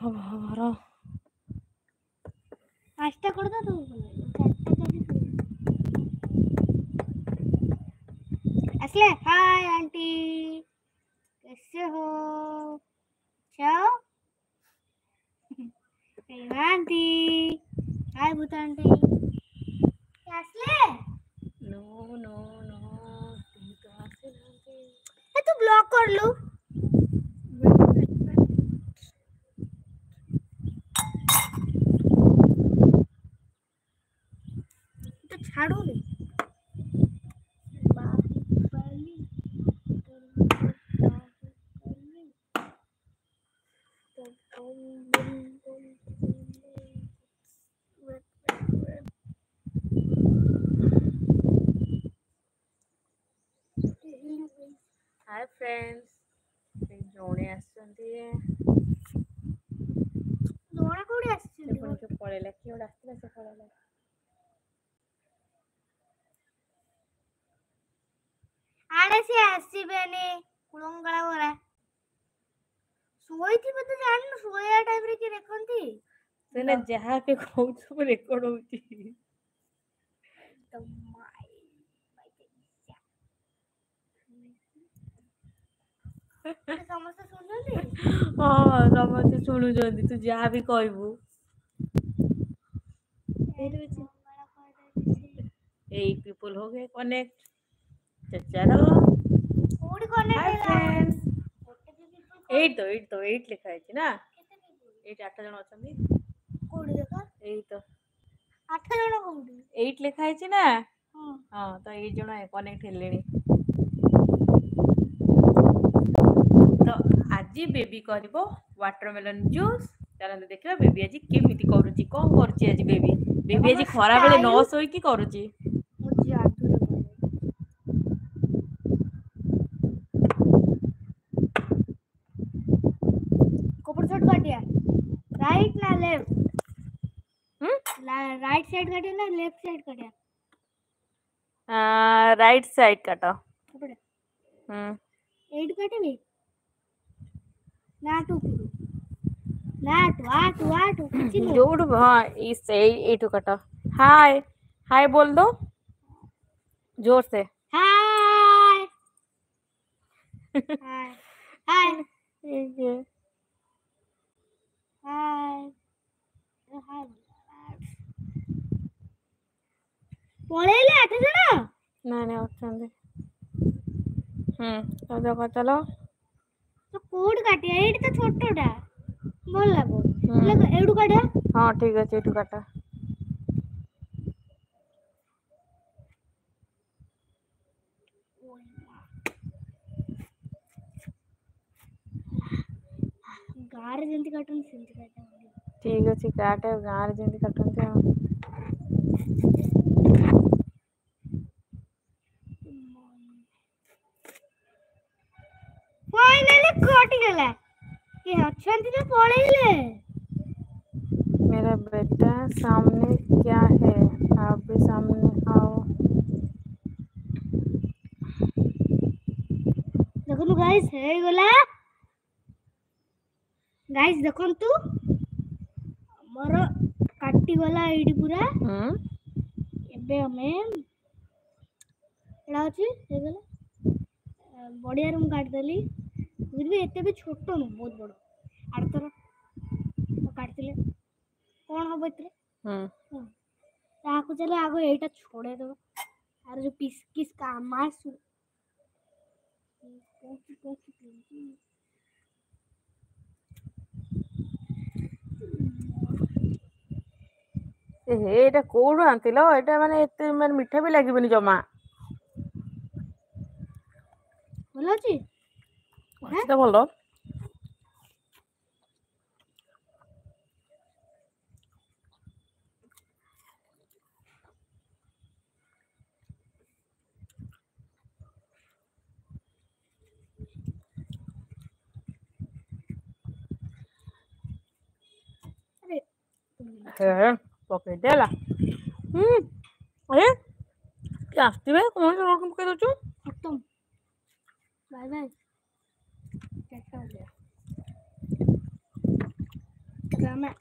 हमारा पाँचटा कर दो तो चारटा असले हाय आंटी कैसे हो चाओ आंटी हाय भूता आंटी असले नो नो नो तुम कहाँ से लाते? तू ब्लॉक कर लो तो छाड़ो रे हाय फ्रेंड्स जोड़े आसुचंती जोड़ा कोड़ी आछिन पुणी के पळेला कि ओडा आस्तिला से पळेला आड़े से आसीबेनी कुळंगळा वरा सोईथि मते जान सोया टाइम रे कि देखंती सेने जहा के कहू सब रेकॉर्ड होची तो माय समस्त सुनजंती हां समस्त सुनुचंदी तू जहा भी कहबू एट पीपल हो गए कनेक्ट चलो कोडी कनेक्ट हाय होला फ्रेंड्स एट एट लिखा है ना एट 8 जन अछंती कोडी देखा एट 8 जण कोडी 8 लिखा है ना हां हां तो 8 जन कनेक्ट हेलेनी तो आज बेबी करबो वाटरमेलन जूस चलते देखा बेबी आज केमिति करूची कोन करूची आज बेबी बेबी आज खरा बेले न सोई की करूची मुझे आदू कोपर शॉट काटिया राइट ना लेफ्ट राइट साइड काटिया ना लेफ्ट साइड काटिया राइट साइड काटो कपड़े 8 काटिबी ना टू किछि नो जोड़ हाँ इस एटू काटो हाय हाय बोल दो जोर से हाय हाय हाय ठीक है हाय हाय पळेले 8 जण ना ना अच्छे तो देखो चलो तो कोड काटिया एडी तो छोटोटा बोल लागो लग एडू काटिया हाँ ठीक है एटू काटा गारे जंती काटन सेंती काटा ठीक अच्छे काटे गाँव जमी काटते फाइनली कट गेला के अछंती तो पळेले मेरा बेटा सामने क्या है आप भी सामने आओ देखो गाइस हे गला गाइस देखंतु हमर काटी गला एडी पूरा एबे हमें एडा अछि हे गला बढ़िया रूम काट देली फिर भी एते भी छोटो न बहुत बड़ आरतर तो काटले कोन हो बतरे ताको चले आगो एटा छोड़े दो आर जो पीस किस का मास एटा कोडू आंतिलो एटा माने एते माने मीठा भी लागबनी जमा बोला छी अच्छा बोलो अरे पकड़ देला अरे क्या आस्ती बे कौन सा रोड पकड़ दो खत्म बाय बाय कैसा हो गया Drama.